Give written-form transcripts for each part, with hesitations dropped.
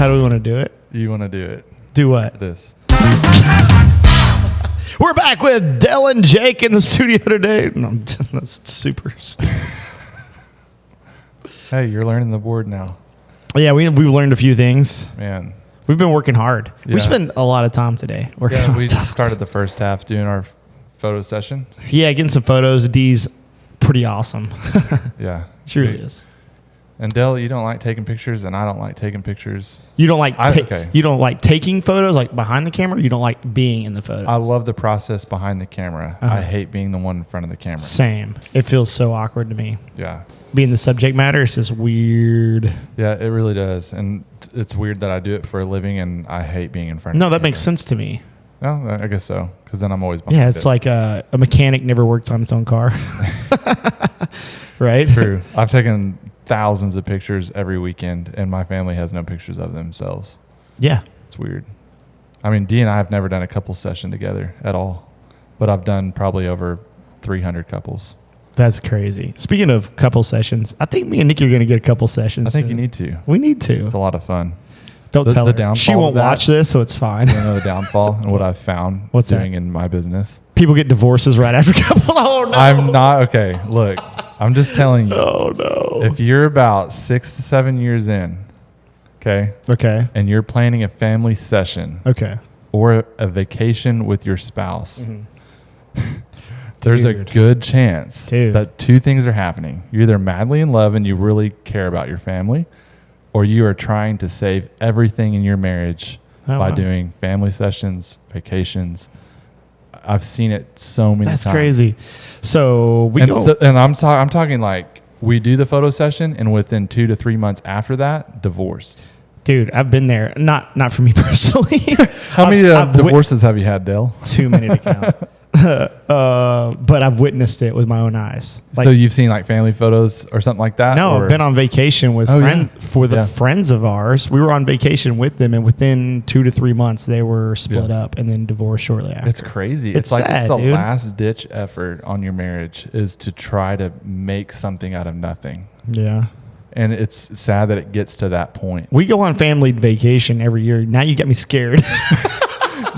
How do we want to do it? You want to do it. Do what? This. We're back with Dell and Jake in the studio today. No, that's super stupid. Hey, you're learning the board now. Yeah, we've learned a few things. Man. We've been working hard. Yeah. We spent a lot of time today working on We stuff. started the first half doing our photo session. Yeah, getting some photos. D's pretty awesome. Yeah. She really is. And Dell, you don't like taking pictures, and I don't like taking pictures. You don't like okay. You don't like taking photos like behind the camera. You don't like being in the photos. I love the process behind the camera. Uh-huh. I hate being the one in front of the camera. Same. It feels so awkward to me. Yeah. Being the subject matter is just weird. Yeah, it really does. And it's weird that I do it for a living, and I hate being in front of No, the that camera. makes sense to me. No, I guess so, because then I'm always behind Yeah, it's like a mechanic never works on its own car. Right? True. I've taken thousands of pictures every weekend, and my family has no pictures of themselves. Yeah. It's weird. I mean, Dee and I have never done a couples session together at all, but I've done probably over 300 couples. That's crazy. Speaking of couple sessions, I think me and Nikki are going to get a couple sessions. I think soon. you need to. We need to. It's a lot of fun. Don't tell the her. downfall She of won't that- watch this, so it's fine. You know the downfall and what I've found What's doing that? in my business. People get divorces right after couple. Oh, no. I'm not, okay, look, I'm just telling you. Oh, no. If you're about 6 to 7 years in, okay, Okay. and you're planning a family session Okay. or a vacation with your spouse, Mm-hmm. there's a Dude. good chance Dude. that two things are happening. You're either madly in love and you really care about your family, or you are trying to save everything in your marriage Oh, by wow. doing family sessions, vacations. I've seen it so many That's times. crazy. So we go. And I'm talking like we do the photo session, and within 2 to 3 months after that, divorced. Dude, I've been there. Not for me personally. How many I've divorces have you had, Dale? Too many to count. But I've witnessed it with my own eyes. So you've seen like family photos or something like that? No, or? I've been on vacation with Oh, friends yeah. friends of ours. We were on vacation with them, and within 2 to 3 months, they were split up and then divorced shortly after. It's crazy. It's It's sad, the dude. last ditch effort on your marriage is to try to make something out of nothing. Yeah. And it's sad that it gets to that point. We go on family vacation every year. Now you get me scared.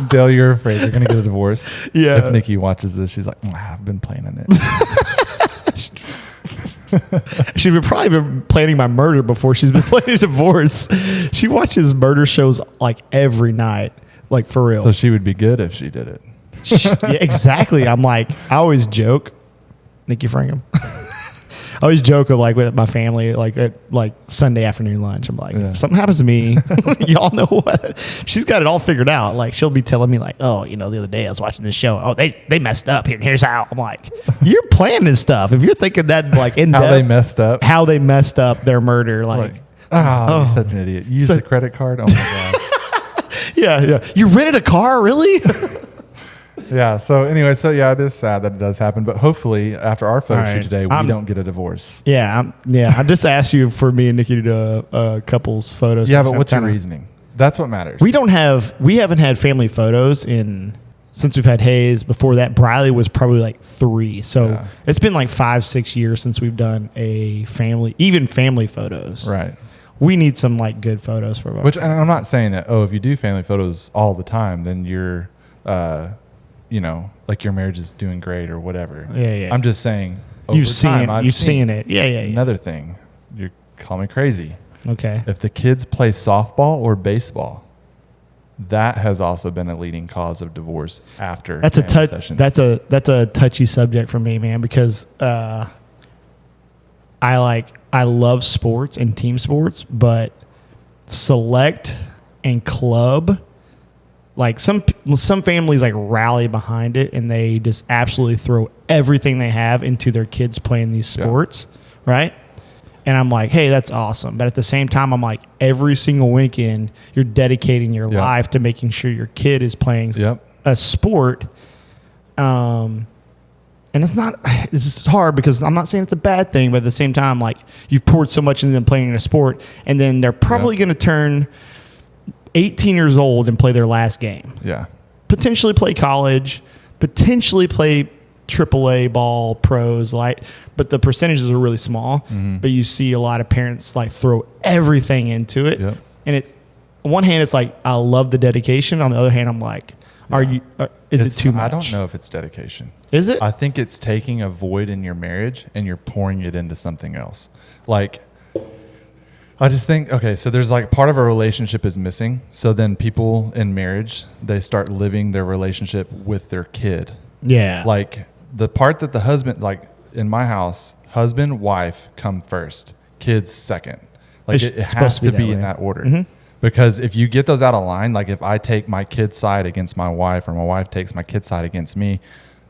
Dale, you're afraid you're going to get a divorce. Yeah. If Nikki watches this, she's like, I've been planning it. She's probably been planning my murder before she's been planning a divorce. She watches murder shows like every night, like for real. So she would be good if she did it. Yeah, exactly. I'm like, I always joke, Nikki Frankham. I always joke of like with my family, like at like Sunday afternoon lunch. I'm like, Yeah. if something happens to me, y'all know what? She's got it all figured out. Like she'll be telling me like, oh, the other day I was watching this show. Oh, they messed up here. Here's how. I'm like, you're planning stuff. If you're thinking that like in How depth, they messed up. how they messed up their murder, like You're such an idiot. You used a credit card? Oh my God. yeah. You rented a car, really? Yeah. So anyway, it is sad that it does happen, but hopefully after our photo All right. shoot today, we don't get a divorce. Yeah, I just asked you for me and Nikki to do a couples photos. Yeah, but what's your reasoning? That's what matters. We haven't had family photos since we've had Hayes. Before that, Briley was probably like 3. So Yeah. it's been like 5-6 years since we've done a family photos. Right. We need some like good photos for Which, and I'm not saying that, if you do family photos all the time, then you're, like your marriage is doing great or whatever. Yeah. I'm just saying, You've seen it. Yeah. Another thing, you call me crazy. Okay. If the kids play softball or baseball, that has also been a leading cause of divorce after That's a family touch. sessions. That's a touchy subject for me, man, because I love sports and team sports, but select and club, like some families like rally behind it and they just absolutely throw everything they have into their kids playing these sports, right? And I'm like, hey, that's awesome. But at the same time, I'm like, every single weekend, you're dedicating your life to making sure your kid is playing a sport. And this is hard because I'm not saying it's a bad thing, but at the same time, like you've poured so much into them playing in a sport, and then they're probably going to turn 18 years old and play their last game. Yeah. Potentially play college, potentially play AAA ball pros, but the percentages are really small. Mm-hmm. But you see a lot of parents like throw everything into it, and it's on one hand, it's like, I love the dedication. On the other hand, I'm like, is it too much? I don't know if it's dedication. Is it? I think it's taking a void in your marriage and you're pouring it into something else. Like, I just think, okay, so there's like part of a relationship is missing. So then people in marriage, they start living their relationship with their kid. Yeah. Like the part that the husband, like in my house, husband, wife come first, kids second. Like it has to be in that order. Mm-hmm. Because if you get those out of line, like if I take my kid's side against my wife or my wife takes my kid's side against me,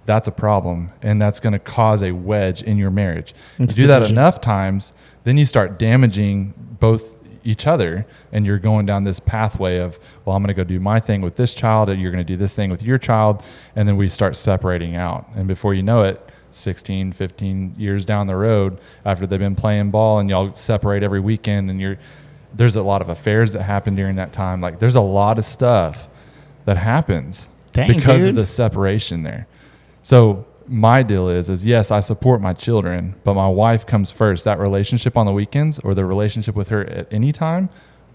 that's a problem. And that's going to cause a wedge in your marriage. If you do that enough times, then you start damaging both each other and you're going down this pathway of, well, I'm going to go do my thing with this child and you're going to do this thing with your child. And then we start separating out. And before you know it, 16, 15 years down the road, after they've been playing ball and y'all separate every weekend and there's a lot of affairs that happen during that time. Like there's a lot of stuff that happens because of the separation there. So my deal is yes, I support my children, but my wife comes first. That relationship on the weekends or the relationship with her at any time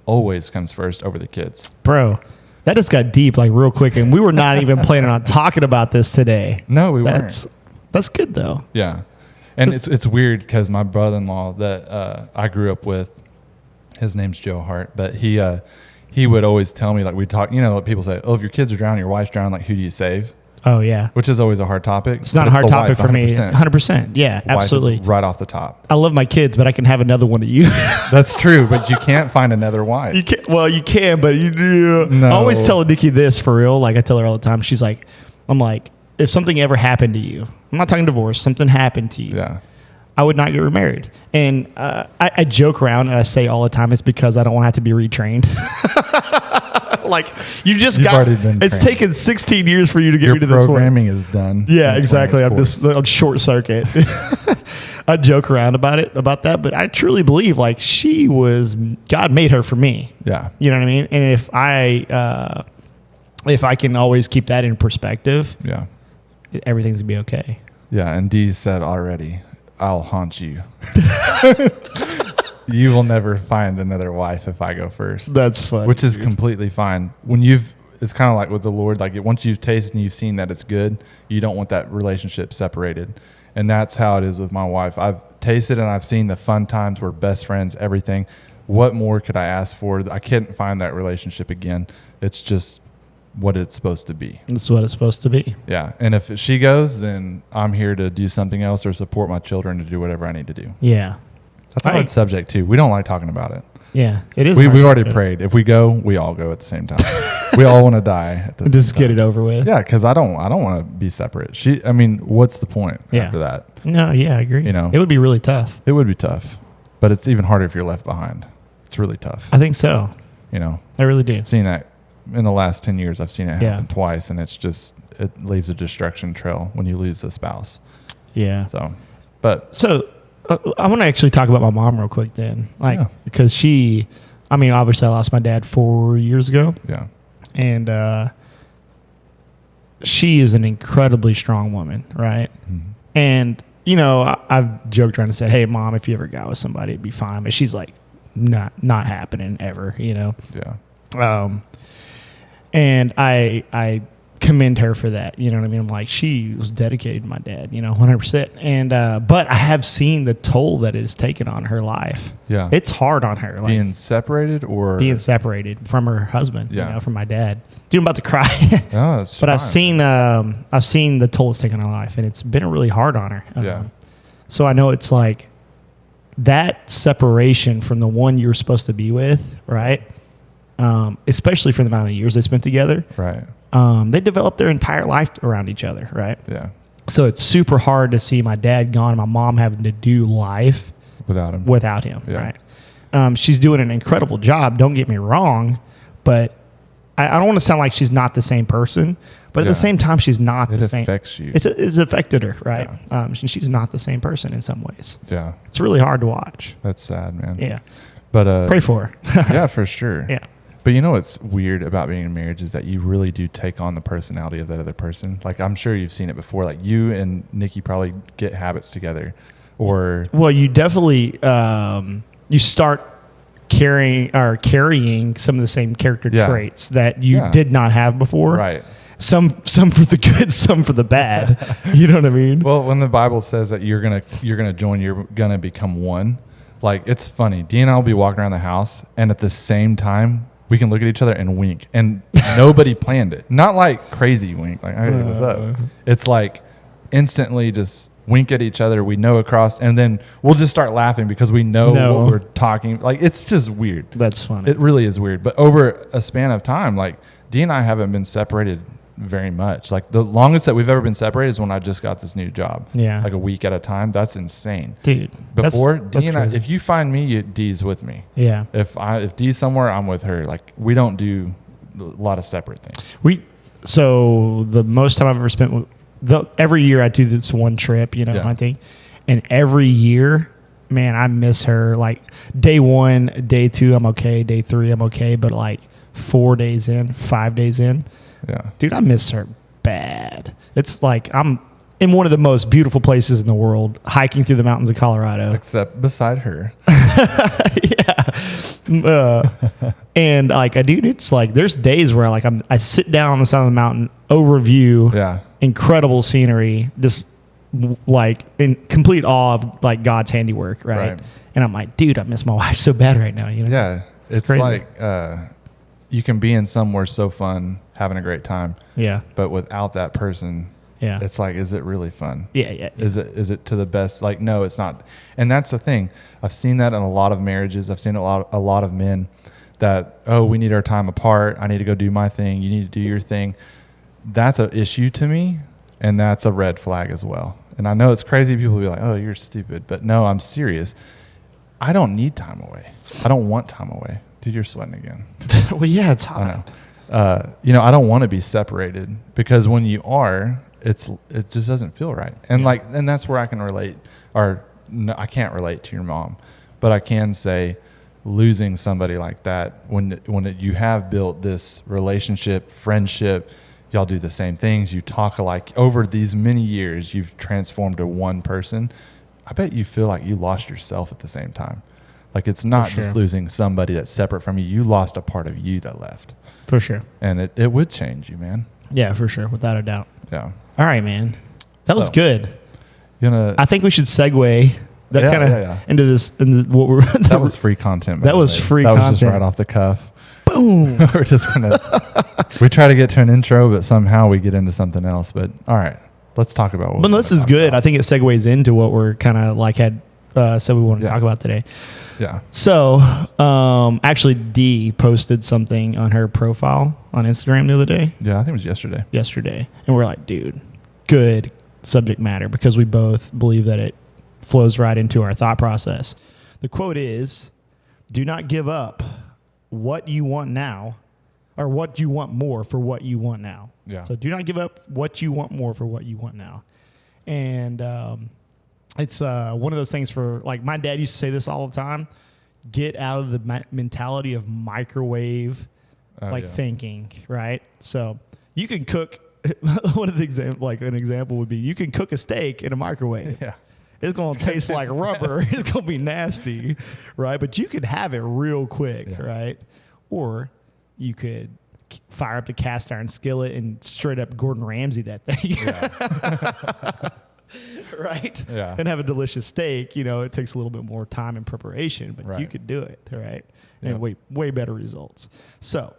always comes first over the kids. Bro, that just got deep like real quick. And we were not even planning on talking about this today. No, we weren't. That's good though. Yeah. And it's weird because my brother-in-law that I grew up with, his name's Joe Hart, but he would always tell me, like we talk, like people say, oh, if your kids are drowning, your wife's drowning, like who do you save? Oh yeah. Which is always a hard topic. It's not a hard topic for me. 100%. Yeah, absolutely. Right off the top. I love my kids, but I can have another one of you. That's true, but you can't find another wife. You can, but you do. No. I always tell Nikki this for real. Like I tell her all the time. She's like, I'm like, if something ever happened to you, I'm not talking divorce, something happened to you. Yeah. I would not get remarried. And I joke around and I say all the time it's because I don't want to have to be retrained. Like you've already been it's taken 16 years for you to get me to this point. Your programming is done. Yeah, exactly. I'm just on short circuit. I joke around about that, but I truly believe like God made her for me. Yeah. You know what I mean? And if I can always keep that in perspective, yeah, everything's gonna be okay. Yeah. And Dee said already, I'll haunt you. You will never find another wife if I go first. That's fun. Which is completely fine. It's kind of like with the Lord, like once you've tasted and you've seen that it's good, you don't want that relationship separated. And that's how it is with my wife. I've tasted and I've seen the fun times. We're best friends, everything. What more could I ask for? I couldn't find that relationship again. It's just what it's supposed to be. That's what it's supposed to be. Yeah. And if she goes, then I'm here to do something else or support my children to do whatever I need to do. Yeah. That's a hard subject too. We don't like talking about it. Yeah, it is. We've already prayed. If we go, we all go at the same time. We all want to die at the same Just time. get it over with. Yeah, because I don't want to be separate. What's the point after that? No, yeah, I agree. It would be really tough. It would be tough, but it's even harder if you're left behind. It's really tough. I think so. I really do. I've seen that in the last 10 years. I've seen it happen twice, and it leaves a destruction trail when you lose a spouse. Yeah. So I want to actually talk about my mom real quick then. Because obviously I lost my dad 4 years ago. Yeah. And she is an incredibly strong woman, right? Mm-hmm. And, I've joked around and said, hey, Mom, if you ever got with somebody, it'd be fine. But she's like, not happening ever, Yeah. And I commend her for that. You know what I mean? I'm like, she was dedicated to my dad, 100%. And, but I have seen the toll that it has taken on her life. Yeah. It's hard on her. Being separated from her husband, from my dad. Dude, I'm about to cry. No, that's But fine. I've seen the toll it's taken on her life, and it's been really hard on her. Yeah. So I know it's like that separation from the one you're supposed to be with, right? Especially for the amount of years they spent together. Right. They developed their entire life around each other, right? Yeah. So it's super hard to see my dad gone and my mom having to do life without him, right? She's doing an incredible job, don't get me wrong, but I don't want to sound like she's not the same person, but at the same time, she's not the same. It affects you. It's affected her, right? Yeah. She's not the same person in some ways. Yeah. It's really hard to watch. That's sad, man. Yeah. But pray for her. Yeah, for sure. Yeah. But what's weird about being in marriage is that you really do take on the personality of that other person. Like, I'm sure you've seen it before. Like, you and Nikki probably get habits together. Well, you definitely, you start carrying some of the same character traits that you did not have before. Right. Some for the good, some for the bad. You know what I mean? Well, when the Bible says that you're gonna join, you're gonna become one. Like, it's funny. Dee and I will be walking around the house, and at the same time, we can look at each other and wink, and nobody planned it. Not like crazy wink, like, hey, what's up? It's like instantly just wink at each other. We know across, and then we'll just start laughing because we know what we're talking. Like, it's just weird. That's funny. It really is weird. But over a span of time, like, Dee and I haven't been separated very much. Like, the longest that we've ever been separated is when I just got this new job. Yeah. Like a week at a time. That's insane. Dude. Before, Dee and I, if you find me, Dee's with me. Yeah. If Dee's somewhere, I'm with her. Like, we don't do a lot of separate things. So the most time I've ever spent every year I do this one trip, hunting. And every year, man, I miss her. Like, day 1, day 2, I'm okay. Day 3, I'm okay. But like 4 days in, 5 days in, yeah, dude, I miss her bad. It's like I'm in one of the most beautiful places in the world, hiking through the mountains of Colorado. Except beside her. Yeah. And like, dude, it's like there's days where I sit down on the side of the mountain, overview, incredible scenery, just like in complete awe of like God's handiwork, right? And I'm like, dude, I miss my wife so bad right now. Yeah, it's like you can be in somewhere so fun, having a great time. Yeah. But without that person, it's like, is it really fun? Yeah. Is it to the best? Like, no, it's not. And that's the thing. I've seen that in a lot of marriages. I've seen a lot of men that, oh, we need our time apart. I need to go do my thing. You need to do your thing. That's an issue to me, and that's a red flag as well. And I know it's crazy. People will be like, oh, you're stupid. But no, I'm serious. I don't need time away. I don't want time away. Dude, you're sweating again. Well, yeah, it's hot. I know. I don't want to be separated, because when you are, it just doesn't feel right. And and that's where I can relate, or no, I can't relate to your mom, but I can say losing somebody like that when you have built this relationship, friendship, y'all do the same things, you talk alike over these many years, you've transformed to one person. I bet you feel like you lost yourself at the same time. Like, it's not just losing somebody that's separate from you. You lost a part of you that left. For sure. And it would change you, man. Yeah, for sure. Without a doubt. Yeah. All right, man. That was good. I think we should segue into this. Into what we're that was free content. That was free content. That was just right off the cuff. Boom. We're just we try to get to an intro, but somehow we get into something else. But all right, let's talk about what. But this is good. I think it segues into what we're kind of like said we wanted to talk about today. Yeah. So, actually, Dee posted something on her profile on Instagram the other day. Yeah, I think it was yesterday. And we're like, dude, good subject matter, because we both believe that it flows right into our thought process. The quote is, do not give up what you want now, or what you want more for what you want now. Yeah. So do not give up what you want more for what you want now. And it's one of those things for, like, my dad used to say this all the time, get out of the mentality of microwave thinking, right? So you can cook, one of the an example would be, you can cook a steak in a microwave. Yeah. It's going to taste like rubber. It's going to be nasty, right? But you could have it real quick, right? Or you could fire up the cast iron skillet and straight up Gordon Ramsay that thing. Yeah. Right? Yeah. And have a delicious steak. It takes a little bit more time and preparation, but you could do it, right? And way better results. So,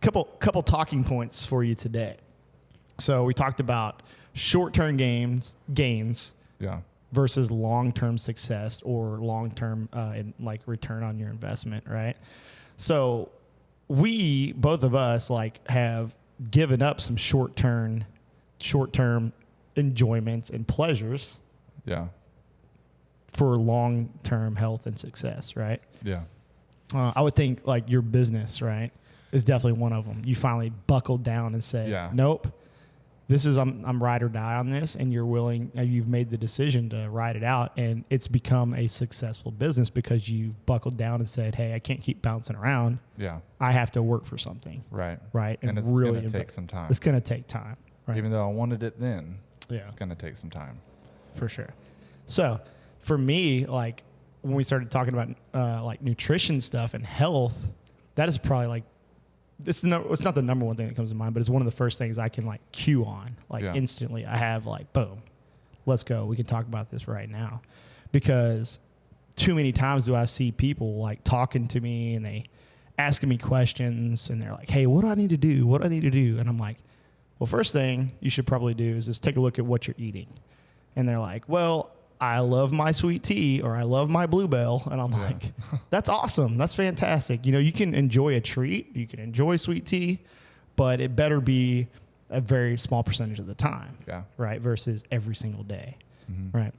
couple talking points for you today. So we talked about short-term gains versus long-term success, or long-term return on your investment, right? So both of us have given up some short-term enjoyments and pleasures for long-term health and success, right? Yeah. I would think your business, right, is definitely one of them. You finally buckled down and said, nope, this is, I'm ride or die on this, and you've made the decision to ride it out, and it's become a successful business because you buckled down and said, hey, I can't keep bouncing around. Yeah. I have to work for something. Right. Right. And it's really going to take some time. It's going to take time. Right. Even though I wanted it then, it's going to take some time. For sure. So for me, when we started talking about like nutrition stuff and health, that is probably like, it's not the number one thing that comes to mind, but it's one of the first things I can like cue on, like instantly. I have like, boom, let's go. We can talk about this right now, because too many times do I see people like talking to me and they asking me questions and they're like, hey, what do I need to do? What do I need to do? And I'm like, well, first thing you should probably do is just take a look at what you're eating. And they're like, well, I love my sweet tea, or I love my Bluebell. And I'm like, that's awesome. That's fantastic. You know, you can enjoy a treat. You can enjoy sweet tea, but it better be a very small percentage of the time. Yeah. Right. Versus every single day. Right.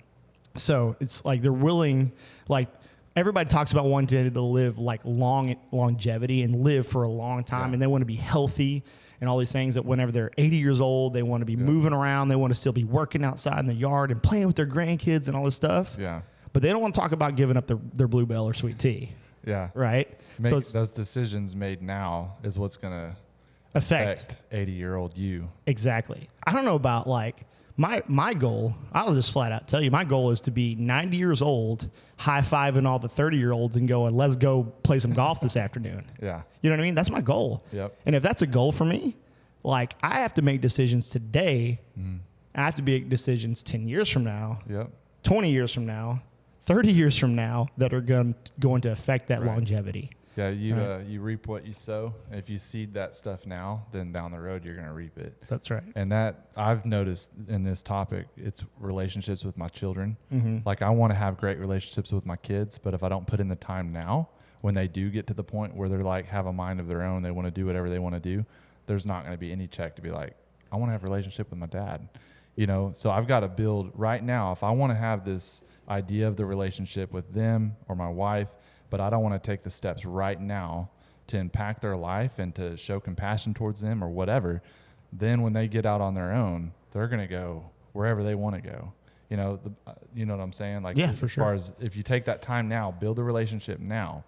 So it's like they're willing, like everybody talks about wanting to live like longevity and live for a long time. And they want to be healthy and all these things, that whenever they're 80 years old, they want to be moving around. They want to still be working outside in the yard and playing with their grandkids and all this stuff. Yeah. But they don't want to talk about giving up their Bluebell or sweet tea. Yeah. Right. So those decisions made now is what's going to affect 80-year-old you. Exactly. I don't know about like my goal. I'll just flat out tell you, my goal is to be 90 years old, high-fiving all the 30-year-olds and going, let's go play some golf this afternoon. Yeah. You know what I mean? That's my goal. Yep. And if that's a goal for me, like I have to make decisions today. And I have to make decisions 10 years from now, 20 years from now, 30 years from now that are going to affect that longevity. Yeah, you reap what you sow. If you seed that stuff now, then down the road you're going to reap it. That's right. And that I've noticed in this topic, it's relationships with my children. Like I want to have great relationships with my kids, but if I don't put in the time now, when they do get to the point where they're like have a mind of their own, they want to do whatever they want to do, there's not going to be any check to be like, I want to have a relationship with my dad. You know, so I've got to build right now. If I want to have this idea of the relationship with them or my wife, but I don't want to take the steps right now to impact their life and to show compassion towards them or whatever, then when they get out on their own, they're going to go wherever they want to go. You know, you know what I'm saying? Like, yeah, for sure. As far as if you take that time now, build a relationship now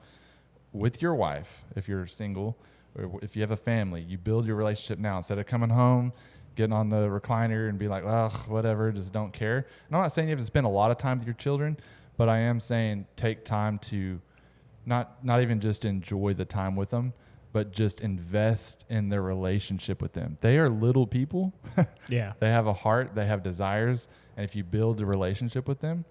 with your wife, if you're single, or if you have a family, you build your relationship now instead of coming home, getting on the recliner and be like, well, whatever, just don't care. And I'm not saying you have to spend a lot of time with your children, but I am saying take time to not even just enjoy the time with them, but just invest in their relationship with them. They are little people. Yeah. They have a heart, they have desires. And if you build a relationship with them,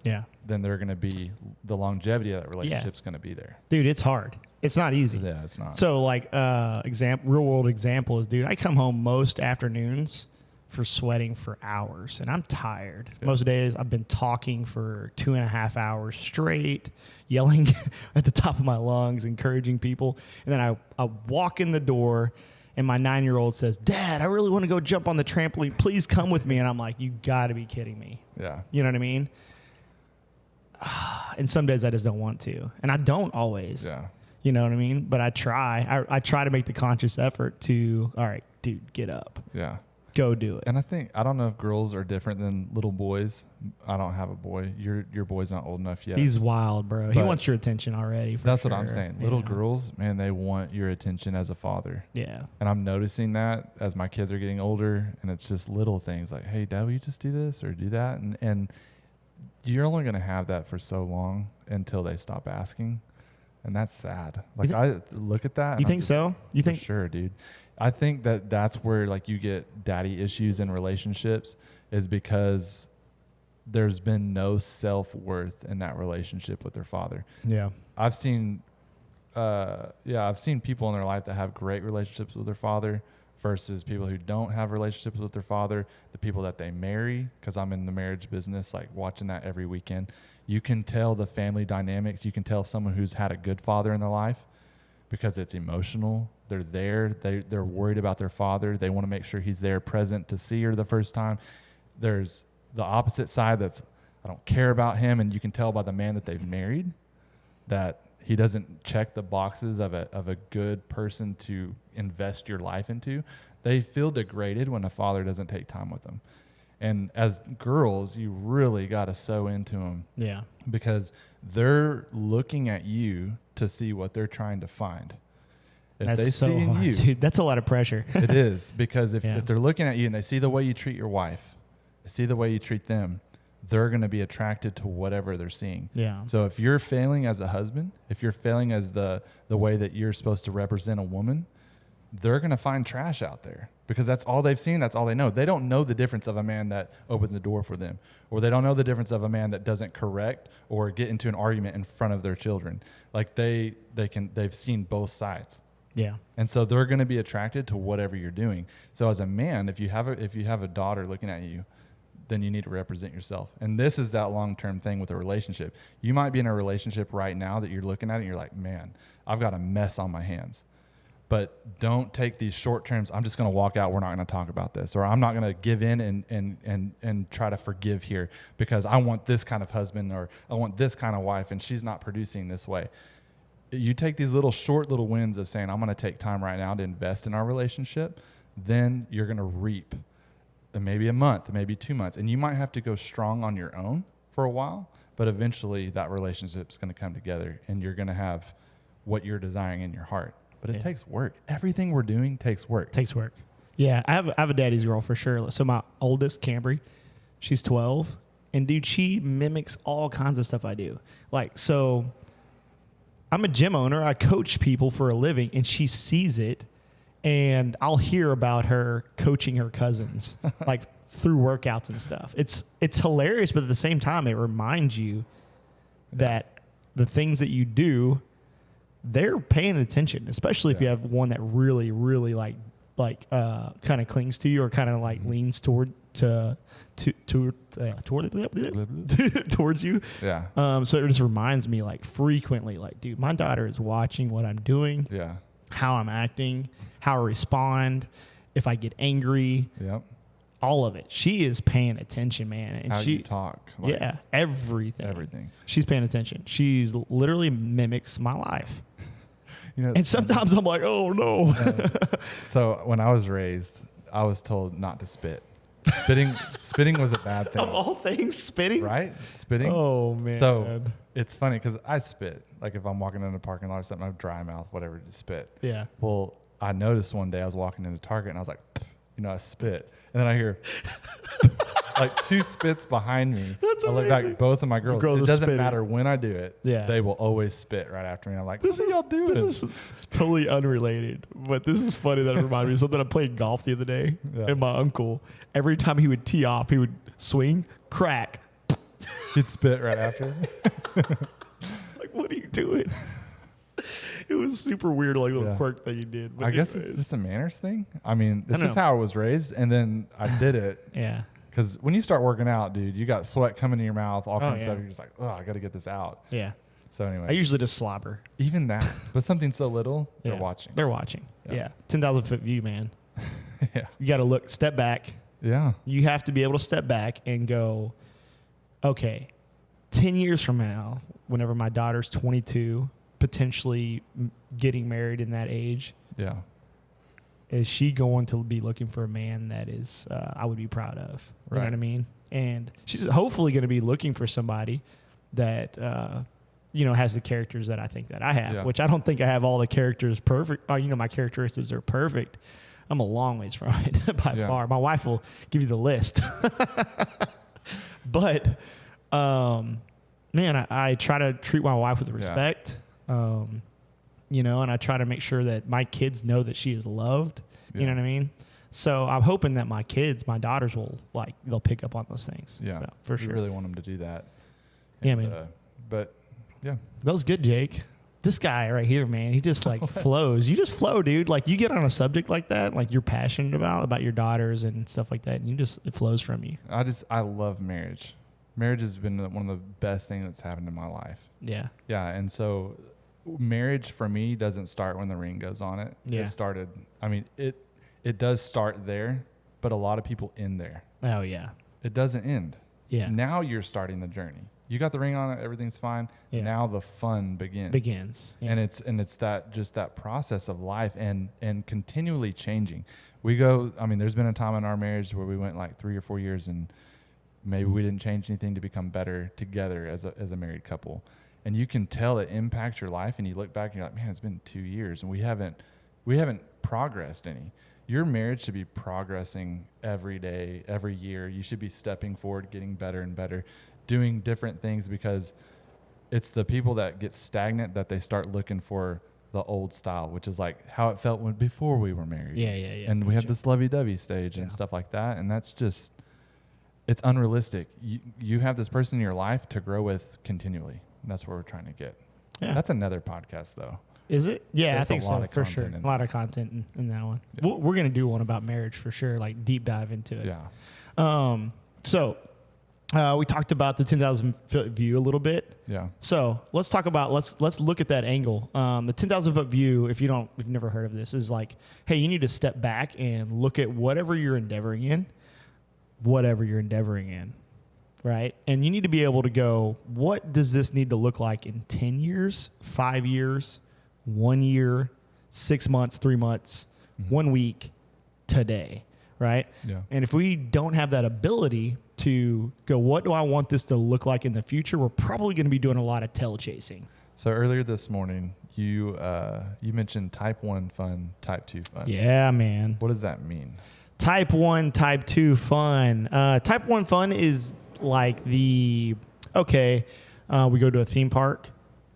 then they're going to be, the longevity of that relationship's going to be there. Dude, it's hard. It's not easy. Yeah, it's not. So like real world example is, dude, I come home most afternoons for sweating for hours and I'm tired. Yeah. Most days I've been talking for 2.5 hours straight, yelling at the top of my lungs, encouraging people. And then I walk in the door and my 9-year-old says, Dad, I really want to go jump on the trampoline. Please come with me. And I'm like, you got to be kidding me. Yeah. You know what I mean? And some days I just don't want to. And I don't always. Yeah. You know what I mean? But I try. I try to make the conscious effort to, all right, dude, get up. Yeah. Go do it. And I don't know if girls are different than little boys. I don't have a boy. Your boy's not old enough yet. He's wild, bro. He wants your attention already. That's what I'm saying. Yeah. Little girls, man, they want your attention as a father. Yeah. And I'm noticing that as my kids are getting older, and it's just little things like, hey, Dad, will you just do this or do that? And you're only going to have that for so long until they stop asking. And that's sad. Like I look at that. You think so? You think? Sure, dude. I think that's where like you get daddy issues in relationships, is because there's been no self-worth in that relationship with their father. Yeah. I've seen people in their life that have great relationships with their father versus people who don't have relationships with their father, the people that they marry, because I'm in the marriage business, like watching that every weekend. You can tell the family dynamics. You can tell someone who's had a good father in their life because it's emotional. They're there. They're worried about their father. They want to make sure he's there, present to see her the first time. There's the opposite side that's, I don't care about him, and you can tell by the man that they've married that he doesn't check the boxes of a good person to invest your life into. They feel degraded when a father doesn't take time with them. And as girls, you really got to sew into them. Yeah. Because they're looking at you to see what they're trying to find. If that's they so see in hard, you, dude. That's a lot of pressure. It is, because if they're looking at you and they see the way you treat your wife, they see the way you treat them, they're going to be attracted to whatever they're seeing. Yeah. So if you're failing as a husband, if you're failing as the way that you're supposed to represent a woman, they're going to find trash out there because that's all they've seen. That's all they know. They don't know the difference of a man that opens the door for them, or they don't know the difference of a man that doesn't correct or get into an argument in front of their children. Like they've seen both sides. Yeah. And so they're going to be attracted to whatever you're doing. So as a man, if you have a daughter looking at you, then you need to represent yourself. And this is that long-term thing with a relationship. You might be in a relationship right now that you're looking at it and you're like, man, I've got a mess on my hands. But don't take these short terms. I'm just going to walk out. We're not going to talk about this, or I'm not going to give in and try to forgive here because I want this kind of husband, or I want this kind of wife, and she's not producing this way. You take these short little wins of saying, I'm going to take time right now to invest in our relationship. Then you're going to reap maybe a month, maybe 2 months. And you might have to go strong on your own for a while, but eventually that relationship is going to come together and you're going to have what you're desiring in your heart. But it takes work. Everything we're doing takes work. Takes work. Yeah, I have a daddy's girl for sure. So my oldest, Cambry, she's 12. And dude, she mimics all kinds of stuff I do. Like, so I'm a gym owner. I coach people for a living, and she sees it. And I'll hear about her coaching her cousins, like through workouts and stuff. It's hilarious, but at the same time, it reminds you that the things that you do, they're paying attention, especially if you have one that really, really kind of clings to you or kind of like leans towards you. Yeah. So it just reminds me like frequently, like, dude, my daughter is watching what I'm doing. Yeah. How I'm acting, how I respond, if I get angry. Yep. All of it. She is paying attention, man. And how you talk. Yeah, everything. Everything. She's paying attention. She's literally mimics my life. And sometimes I'm like, oh no. So when I was raised, I was told not to spit. Spitting was a bad thing. Of all things, spitting? Right? Spitting. Oh, man. So it's funny because I spit. Like if I'm walking in a parking lot or something, I have dry mouth, whatever, to spit. Yeah. Well, I noticed one day I was walking into Target and I was like, I spit. And then I hear like 2 spits behind me. That's I look back, both of my girls. It doesn't matter when I do it. Yeah. They will always spit right after me. I'm like, what are y'all doing? This is totally unrelated, but this is funny that it reminded me of something. I played golf the other day, and my uncle, every time he would tee off, he would swing, crack. He'd spit right after. Like, what are you doing? It was super weird, like little quirk that you did. But I guess it's just a manners thing. I mean, this is how I was raised, and then I did it. Yeah. Because when you start working out, dude, you got sweat coming in your mouth, all kinds of stuff. You're just like, oh, I got to get this out. Yeah. So anyway. I usually just slobber. Even that. But something so little, they're watching. They're watching. Yeah. 10,000 foot view, man. Yeah. You got to look, step back. Yeah. You have to be able to step back and go, okay, 10 years from now, whenever my daughter's 22, potentially getting married in that age. Yeah. Is she going to be looking for a man that is I would be proud of? You know what I mean? And she's hopefully going to be looking for somebody that has the characters that I think that I have, which I don't think I have all the characters perfect. My characteristics are perfect. I'm a long ways from it by far. My wife will give you the list. But, man, I try to treat my wife with respect. And I try to make sure that my kids know that she is loved. You know what I mean? So I'm hoping that my daughters will they'll pick up on those things. Yeah, so, for sure. We really want them to do that. Yeah, man. But yeah, that was good, Jake. This guy right here, man, he just flows. You just flow, dude. Like you get on a subject like that, like you're passionate about your daughters and stuff like that, and it flows from you. I love marriage. Marriage has been one of the best things that's happened in my life. Yeah. Yeah, and so marriage for me doesn't start when the ring goes on it. Yeah. It started. I mean, it does start there, but a lot of people end there. Oh yeah. It doesn't end. Yeah. Now you're starting the journey. You got the ring on it. Everything's fine. Yeah. Now the fun begins. Yeah. And it's that process of life and continually changing. There's been a time in our marriage where we went like 3 or 4 years and maybe we didn't change anything to become better together as a married couple. And you can tell it impacts your life, and you look back and you're like, man, it's been 2 years and we haven't progressed any. your marriage should be progressing every day, every year. You should be stepping forward, getting better and better, doing different things, because it's the people that get stagnant that they start looking for the old style, which is like how it felt before we were married. Yeah. And we have this lovey-dovey stage and stuff like that. And that's just, it's unrealistic. You have this person in your life to grow with continually. And that's what we're trying to get. Yeah. That's another podcast though. Is it? Yeah, There's I think so, for sure. A lot of content in that one. Yeah. We're going to do one about marriage for sure, like deep dive into it. Yeah. So we talked about the 10,000 foot view a little bit. Yeah. So let's talk about, let's look at that angle. The 10,000 foot view, if you've never heard of this, is like, hey, you need to step back and look at whatever you're endeavoring in, right? And you need to be able to go, what does this need to look like in 10 years, 5 years, 1 year, 6 months, 3 months, 1 week, today, right? Yeah. And if we don't have that ability to go, what do I want this to look like in the future, we're probably going to be doing a lot of tail chasing. So earlier this morning, you mentioned type 1 fun, type 2 fun. Yeah, man. What does that mean? Type 1, type 2 fun. Type 1 fun is like we go to a theme park,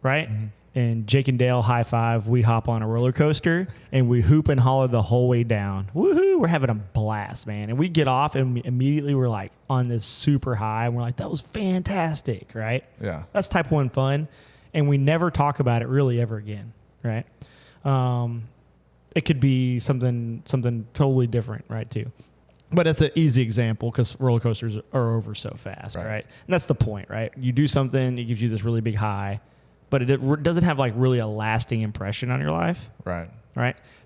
right? Mm-hmm. And Jake and Dale high five. We hop on a roller coaster and we hoop and holler the whole way down. Woohoo! We're having a blast, man. And we get off and immediately we're like on this super high. And we're like, that was fantastic, right? Yeah. That's type 1 fun. And we never talk about it really ever again, right? It could be something totally different, right, too. But it's an easy example because roller coasters are over so fast, right? And that's the point, right? You do something, it gives you this really big high, but it doesn't have like really a lasting impression on your life. Right.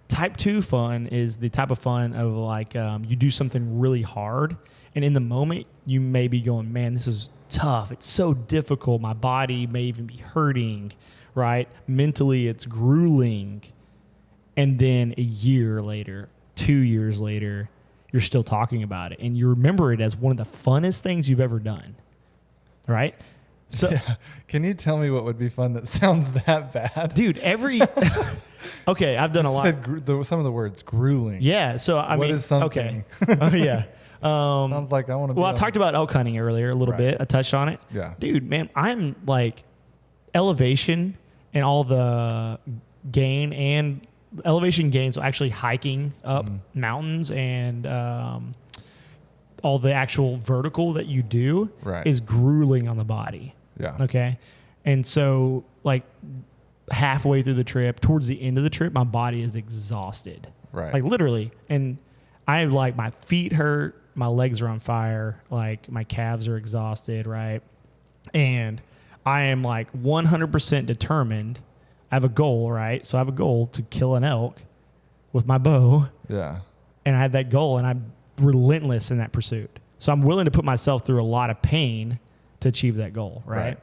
Type 2 fun is the type of fun of like you do something really hard, and in the moment you may be going, man, this is tough. It's so difficult. My body may even be hurting, right? Mentally, it's grueling. And then a year later, 2 years later, you're still talking about it, and you remember it as one of the funnest things you've ever done, right? So, yeah. Can you tell me what would be fun that sounds that bad? Dude, okay, I've done a lot. Some of the words grueling. Yeah, so I mean, what is something? Okay. Yeah. Sounds like I want to be. Well, I talked about elk hunting earlier a little bit. I touched on it. Yeah. Dude, man, I'm like elevation and all the elevation gains, so actually hiking up mountains and all the actual vertical that you do is grueling on the body. Yeah. Okay. And so like halfway through the trip, towards the end of the trip, my body is exhausted. Right. Like literally. And I like my feet hurt, my legs are on fire, like my calves are exhausted, right? And I am like 100% determined. I have a goal, right? So I have a goal to kill an elk with my bow. Yeah. And I have that goal, and I'm relentless in that pursuit. So I'm willing to put myself through a lot of pain to achieve that goal, right?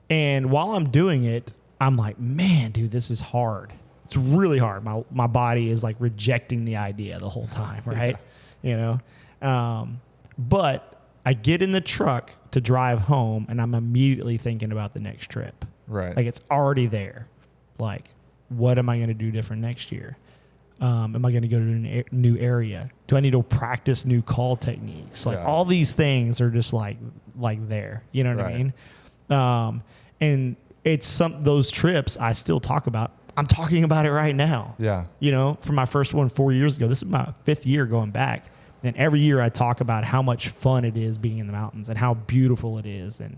And while I'm doing it, I'm like, man, dude, this is hard. It's really hard. My body is like rejecting the idea the whole time, right? You know? But I get in the truck to drive home, and I'm immediately thinking about the next trip. Right. Like it's already there. Like, what am I going to do different next year? Am I going to go to a new area? Do I need to practice new call techniques? Like all these things are just like there. You know what I mean? And it's those trips I still talk about. I'm talking about it right now. Yeah. You know, from my first one 4 years ago. This is my 5th year going back. And every year I talk about how much fun it is being in the mountains and how beautiful it is. And,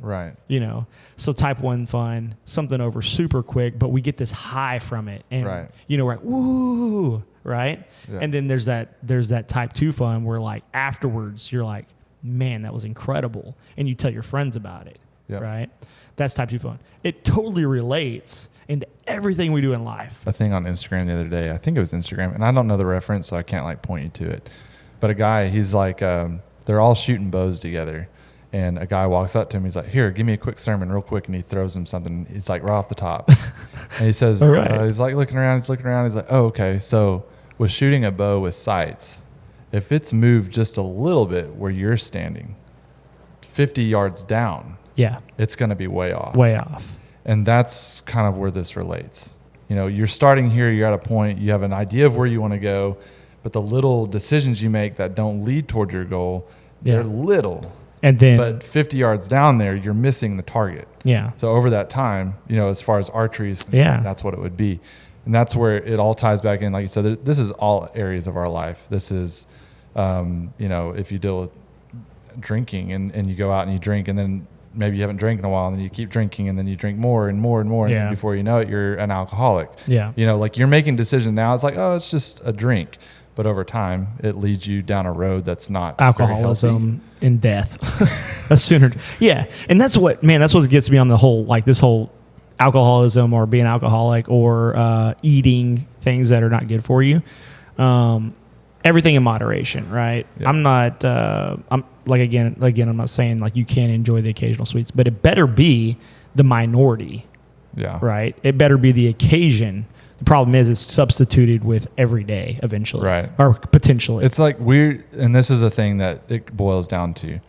you know, so type 1 fun, something over super quick, but we get this high from it. And, you know, we're like, woo, right? Yeah. And then there's that type 2 fun where like afterwards you're like, man, that was incredible. And you tell your friends about it, right? That's type 2 fun. It totally relates into everything we do in life. A thing on Instagram the other day, I think it was Instagram, and I don't know the reference, so I can't like point you to it. But a guy, he's like, they're all shooting bows together. And a guy walks up to him. He's like, here, give me a quick sermon real quick. And he throws him something. It's like right off the top. And he says, he's like looking around. He's looking around. He's like, oh, okay. So with shooting a bow with sights, if it's moved just a little bit where you're standing 50 yards down, it's going to be way off. Way off. And that's kind of where this relates. You know, you're starting here. You're at a point. You have an idea of where you want to go. But the little decisions you make that don't lead toward your goal, they're little. And then, but 50 yards down there, you're missing the target. Yeah. So over that time, as far as archery is concerned, that's what it would be. And that's where it all ties back in. Like you said, this is all areas of our life. This is, if you deal with drinking and you go out and you drink, and then maybe you haven't drank in a while, and then you keep drinking, and then you drink more and more and more. And then before you know it, you're an alcoholic. Yeah. Like you're making decisions now. It's like, oh, it's just a drink. But over time, it leads you down a road that's not alcoholism and death. Sooner. Yeah. And that's what gets me on the whole, like this whole alcoholism or being alcoholic or eating things that are not good for you. Everything in moderation, right? Yeah. I'm not, I'm not saying like you can't enjoy the occasional sweets, but it better be the minority. Yeah. Right. It better be the occasion. The problem is it's substituted with every day eventually. Right. Or potentially. It's like and this is a thing that it boils down to.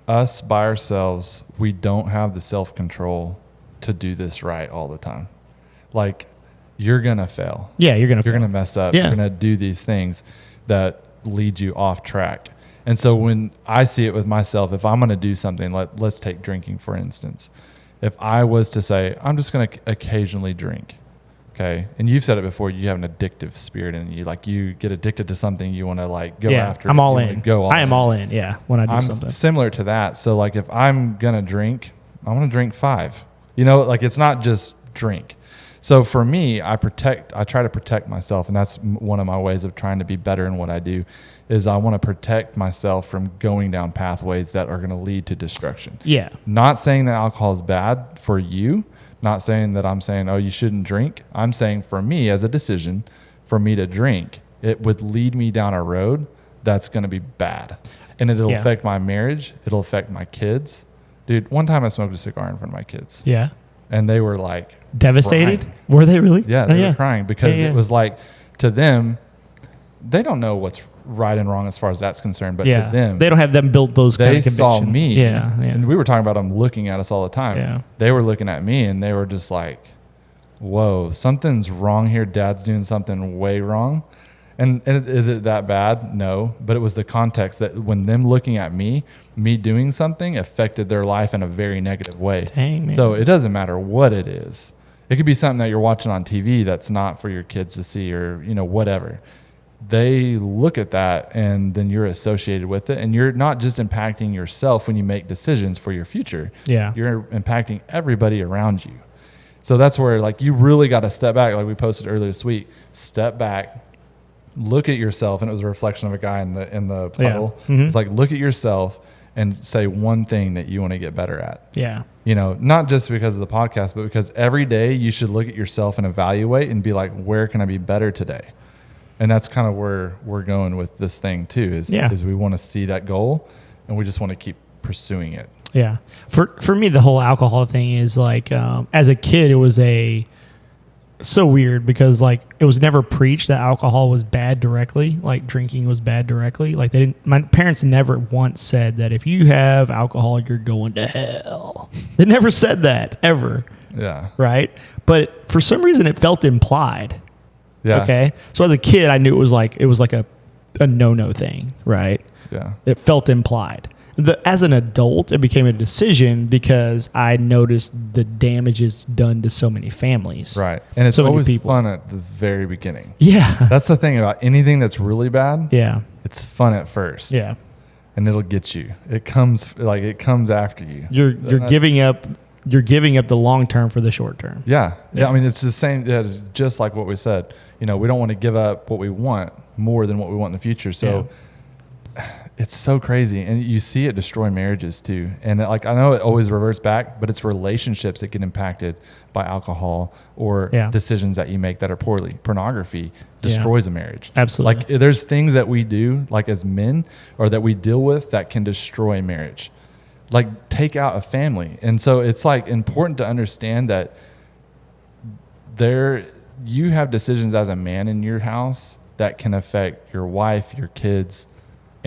Us by ourselves, we don't have the self-control to do this right all the time. Like you're going to fail. Yeah, you're going to mess up. Yeah. You're going to do these things that lead you off track. And so when I see it with myself, if I'm going to do something, let's take drinking, for instance. If I was to say, I'm just going to occasionally drink. Okay. And you've said it before, you have an addictive spirit in you. Like you get addicted to something, you want to go after. I'm all in. I am all in. Yeah. When I do something similar to that. So like if I'm going to drink, I want to drink 5, like it's not just drink. So for me, I try to protect myself. And that's one of my ways of trying to be better in what I do is I want to protect myself from going down pathways that are going to lead to destruction. Yeah. Not saying that alcohol is bad for you. Not saying that I'm saying, oh, you shouldn't drink. I'm saying for me as a decision, for me to drink, it would lead me down a road that's going to be bad. And it'll affect my marriage. It'll affect my kids. Dude, one time I smoked a cigar in front of my kids. Yeah. And they were like devastated. Crying. Were they really? Yeah, they were crying because it was like to them, they don't know what's right and wrong as far as that's concerned. But to them, they don't have them built those kind of convictions. They saw me. And we were talking about them looking at us all the time. Yeah. They were looking at me and they were just like, whoa, something's wrong here. Dad's doing something way wrong. And is it that bad? No. But it was the context that when them looking at me doing something affected their life in a very negative way. Dang, man. So it doesn't matter what it is. It could be something that you're watching on TV that's not for your kids to see or, whatever. They look at that and then you're associated with it. And you're not just impacting yourself when you make decisions for your future. Yeah. You're impacting everybody around you. So that's where you really got to step back. Like we posted earlier this week, step back. Look at yourself, and it was a reflection of a guy in the puddle. Yeah. Mm-hmm. It's like look at yourself and say one thing that you want to get better at. Yeah. Not just because of the podcast, but because every day you should look at yourself and evaluate and be like, where can I be better today? And that's kind of where we're going with this thing too, is we want to see that goal and we just want to keep pursuing it. Yeah. For me, the whole alcohol thing is like, as a kid, it was so weird because it was never preached that alcohol was bad directly, like drinking was bad directly. My parents never once said that if you have alcohol, you're going to hell. They never said that ever. Yeah. Right. But for some reason it felt implied. Yeah. Okay. So as a kid, I knew it was like a no thing. Right. Yeah. It felt implied. As an adult, it became a decision because I noticed the damages done to so many families. Right. And it's always fun at the very beginning. Yeah. That's the thing about anything that's really bad. Yeah. It's fun at first. Yeah. And it'll get you. It comes after you. You're giving up the long term for the short term. Yeah. I mean, it's the same. Yeah, it's just like what we said. We don't want to give up what we want more than what we want in the future. So it's so crazy. And you see it destroy marriages too. And I know it always reverts back, but it's relationships that get impacted by alcohol or decisions that you make that are poorly. Pornography destroys a marriage. Absolutely. There's things that we do as men or that we deal with that can destroy marriage. Take out a family. And so it's important to understand that you have decisions as a man in your house that can affect your wife, your kids,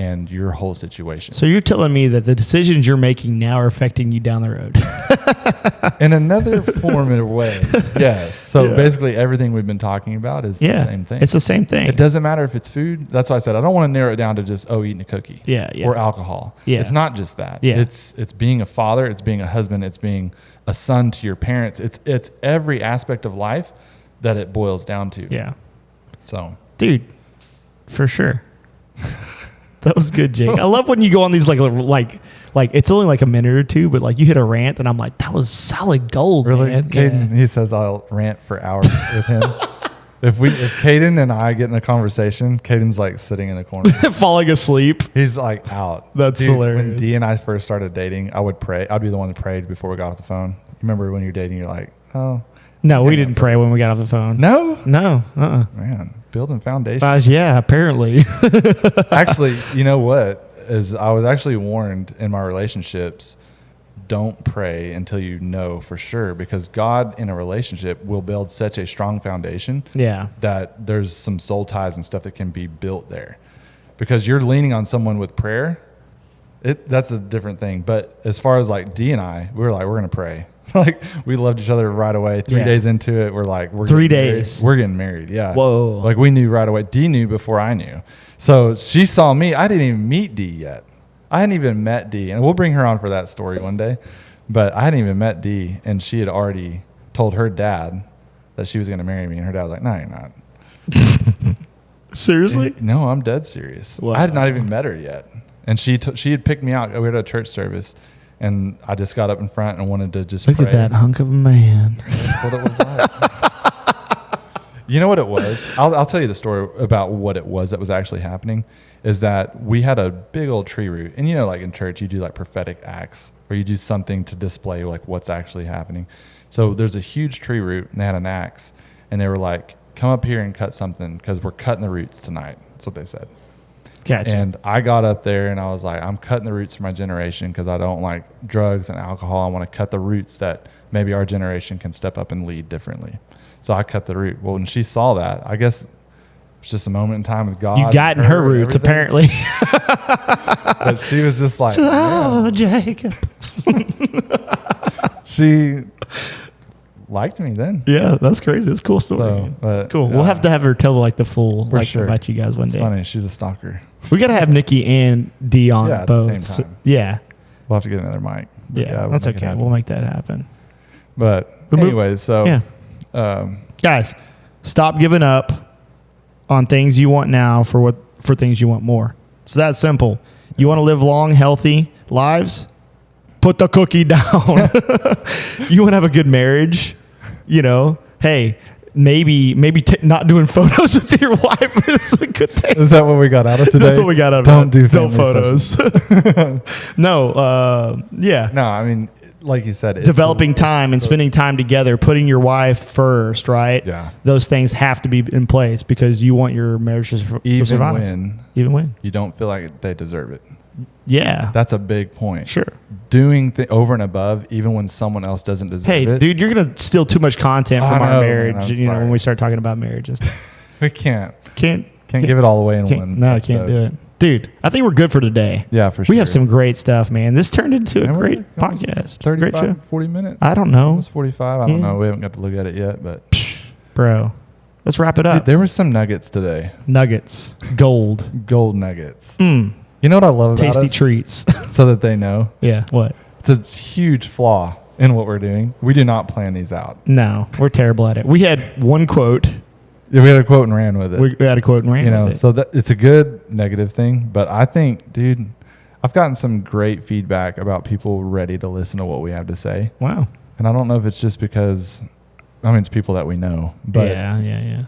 and your whole situation. So you're telling me that the decisions you're making now are affecting you down the road? In another formative way, yes. So basically everything we've been talking about is the same thing. It's the same thing. It doesn't matter if it's food. That's why I said I don't want to narrow it down to just, eating a cookie or alcohol. Yeah. It's not just that. Yeah. It's being a father. It's being a husband. It's being a son to your parents. It's every aspect of life that it boils down to. Yeah. So. Dude, for sure. That was good, Jake. I love when you go on these like it's only like a minute or two, but like you hit a rant and I'm like, that was solid gold. Really? Man. Caden, he says I'll rant for hours with him. If Caden and I get in a conversation, Caden's like sitting in the corner. Falling asleep. He's like out. That's hilarious. When Dee and I first started dating, I would pray. I'd be the one that prayed before we got off the phone. Remember when you're dating, you're like, oh. No, we didn't pray when we got off the phone. No? No. Man, building foundation. Yeah, apparently. Actually, you know what? I was actually warned in my relationships, don't pray until you know for sure, because God in a relationship will build such a strong foundation that there's some soul ties and stuff that can be built there. Because you're leaning on someone with prayer, that's a different thing. But as far as like Dee and I, we were like, we're going to pray. Like we loved each other right away. 3 days into it, we're like, we're 3 days. We're getting married. Yeah. Whoa. Like we knew right away. Dee knew before I knew. So she saw me. I didn't even meet Dee yet. I hadn't even met Dee, and we'll bring her on for that story one day. But I hadn't even met Dee, and she had already told her dad that she was going to marry me, and her dad was like, "No, you're not." Seriously? No, I'm dead serious. Wow. I had not even met her yet, and she had picked me out. We were at a church service. And I just got up in front and wanted to just look pray. at that hunk of a man. That's what it was like. You know what it was? I'll tell you the story about what it was that was actually happening. Is that we had a big old tree root, and like in church you do like prophetic acts, or you do something to display like what's actually happening. So there's a huge tree root, and they had an axe, and they were like, "Come up here and cut something because we're cutting the roots tonight." That's what they said. Gotcha. And I got up there and I was like, I'm cutting the roots for my generation because I don't like drugs and alcohol. I want to cut the roots that maybe our generation can step up and lead differently. So I cut the root. Well, when she saw that, I guess it's just a moment in time with God. You got in her roots, apparently. But she was just like, oh, Jacob. She liked me then. Yeah, that's crazy. That's a cool story. That's cool. We'll have to have her tell like the full about you guys one day. It's funny. She's a stalker. We got to have Nikki and Dee on both. At the same time. Yeah. We'll have to get another mic. Yeah, that's okay. We'll make that happen. But anyways, guys, stop giving up on things you want now for things you want more. It's that simple. You want to live long, healthy lives? Put the cookie down. You want to have a good marriage? Hey, maybe not doing photos with your wife is a good thing. Is that what we got out of today? That's what we got out of Don't do photos. No, yeah. No, I mean, like you said, developing time and spending time together, putting your wife first, right? Yeah. Those things have to be in place because you want your marriage to survive. Even when you don't feel like they deserve it. Yeah. That's a big point. Sure. Doing over and above, even when someone else doesn't deserve it. Hey, dude, you're going to steal too much content from our marriage, when we start talking about marriages. We can't. Can't give it all away in one. No, I can't do it. Dude, I think we're good for today. Yeah, for sure. We have some great stuff, man. This turned into a great podcast. 35, great show. 40 minutes. I don't know. Almost 45. I don't know. We haven't got to look at it yet, but. Bro, let's wrap it up. Dude, there were some nuggets today. Nuggets. Gold. Gold nuggets. You know what I love about Tasty us? treats. So that they know. Yeah, what? It's a huge flaw in what we're doing. We do not plan these out. No, we're terrible at it. We had one quote. Yeah, we had a quote and ran with it. We had a quote and ran with it. So that it's a good negative thing, but I think, dude, I've gotten some great feedback about people ready to listen to what we have to say. Wow. And I don't know if it's just because, it's people that we know, but yeah.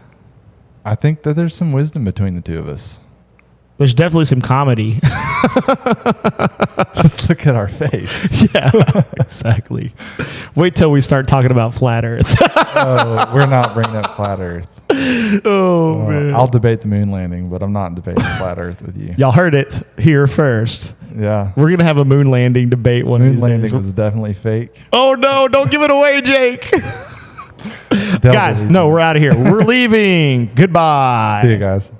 I think that there's some wisdom between the two of us. There's definitely some comedy. Just look at our face. Yeah, exactly. Wait till we start talking about flat Earth. Oh, we're not bringing up flat Earth. Oh, man. I'll debate the moon landing, but I'm not debating flat Earth with you. Y'all heard it here first. Yeah. We're going to have a moon landing debate one of these days. Moon landing was definitely fake. Oh, no. Don't give it away, Jake. Guys, no, we're out of here. We're leaving. Goodbye. See you guys.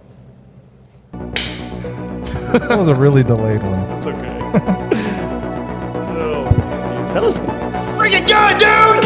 That was a really delayed one. That's okay. That was freaking good, dude.